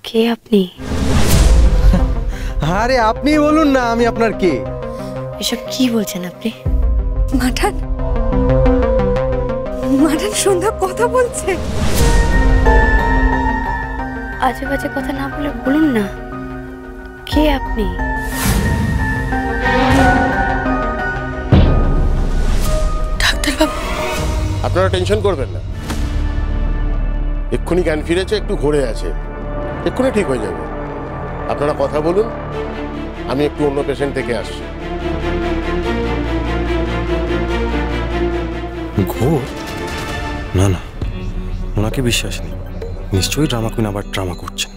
কে আপনি? আরে আপনি বলুন না আমি আপনার কে। এসব কি বলছেন আপনি? মাঠান মাঠান সন্ধ্যা কথা বলছে। আজে বাজে কথা না বলে বলুন না কে আপনি? ডাক্তারবাবু, আপনারা টেনশন করবেন না, এক্ষুনি জ্ঞান ফিরেছে, একটু ঘুরে আছে, এক্ষুনি ঠিক হয়ে যাবে। আপনারা কথা বলুন, আমি একটু অন্য পেশেন্ট থেকে আসছি। ঘোর? না না, ওনাকে বিশ্বাস নেই, নিশ্চয়ই ড্রামা কুইন আবার ড্রামা করছেন।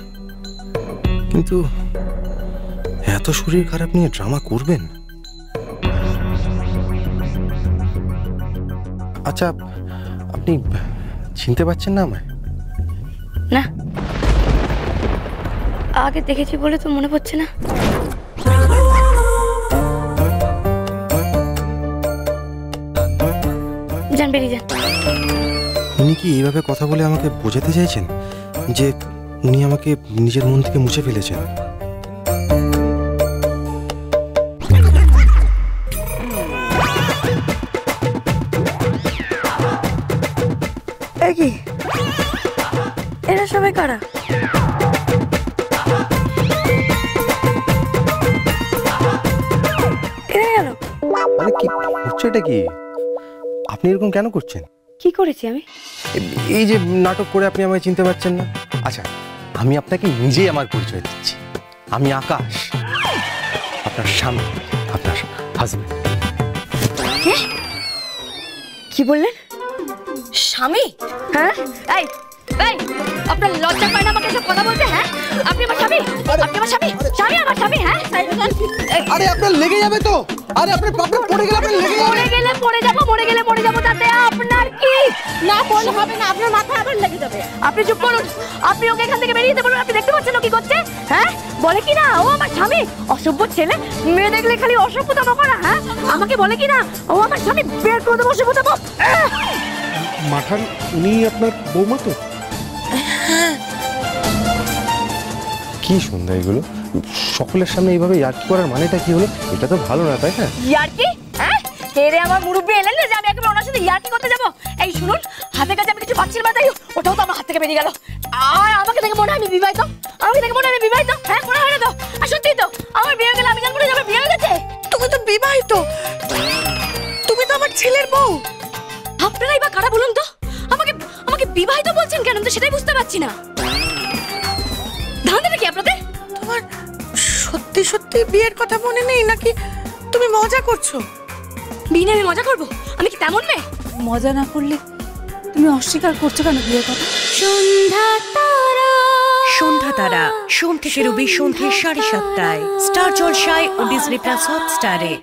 কিন্তু এত শরীর খারাপ নিয়ে ড্রামা করবেন? আচ্ছা, আপনি চিনতে পারছেন না আমায়? না, আগে দেখেছি বলে তো মনে পড়ছে না। যান, বেরিয়ে যান। উনি কি এইভাবে কথা বলে আমাকে বোঝাতে চাইছেন যে উনি আমাকে নিজের মন থেকে মুছে ফেলেছেন? কি এরা সবাই কারা? আরে কি হচ্ছে এটা? কি আপনি এরকম কেন করছেন? কি করেছি আমি? এই যে নাটক করে আপনি আমায় চিনতে পারছেন না। আচ্ছা, আমি আপনাকে নিজেই আমার পরিচয় দিচ্ছি। আমি আকাশ, আপনার স্বামী, আপনার হাজবেন্ড। কি বললেন? স্বামী? হ্যাঁ, এই এই আপনার লজ্জা পায় না আমাকে সব কথা বলতে? হ্যাঁ, আপনি আমার স্বামী, আপনি আমার স্বামী, স্বামী আমার স্বামী। হ্যাঁ, আরে আপনার লেগে যাবে তো। আরে আপনি পড়ে গেলে আপনি লেগে যাবে। পড়ে গেলে মরে যাবো, তাতে আপনার কি? না পড়লে হবে না, আপনার মাথায় আবার লেগে যাবে। আপনি চুপ করুন, আপনি ওকে এখান থেকে বেরিয়ে যেতে বলুন। আপনি দেখতে পাচ্ছেন ও কি করছে? হ্যাঁ, বলে কি না ও আমার স্বামী? অসভ্য ছেলে, মেয়ে দেখলে খালি অসভ্যতা করা। হ্যাঁ, আমাকে বলে কি না ও আমার স্বামী? বের করে দেবো অসভ্যতা। মাঠান, উনি আপনার বৌমা তো? কি সন্ধ্যা এগুলো? সকলের সামনে এইভাবে ইয়ার্কি করার মানেটা কি হলো? এটা তো ভালো না, তাই না? ইয়ার্কি? হ্যাঁ, এরে আমার মুরব্বি এলেন না যে আমি একেবারে ওনার সাথে ইয়ার্কি করতে যাবো? এই শুনুন, হাতে কাছে আমি কিছু পাচ্ছিলাম না, তাই ওটাও তো আমার হাত থেকে বেরিয়ে গেল। আর আমাকে দেখে মনে হয় আমি বিবাহিত? আমাকে দেখে মনে হয় আমি বিবাহিত? হ্যাঁ, মনে হয় না তো? আর সত্যি তো আমার বিয়ে গেলে আমি জানবো না যে আমার বিয়ে হয়ে গেছে। তুমি তো বিবাহিত, তুমি তো আমার ছেলের বউ। আপনারাই বা কারা বলুন তো? আমাকে আমাকে বিবাহিত বলছেন কেন? তো সেটাই বুঝতে পারছি না। ধান্দাটা কি আপনাদের? তোমার সত্যি সত্যি বিয়ের কথা মনে নেই নাকি তুমি মজা করছো? বিয়ে নিয়ে আমি মজা করবো? আমি কি তেমন মেয়ে? মজা না করলে তুমি অস্বীকার করছো কেন বিয়ের কথা? সন্ধ্যা তারা সোম থেকে রবি সন্ধ্যে 7:30টায় স্টার জলসায় ও ডিজনি প্লাস হটস্টারে।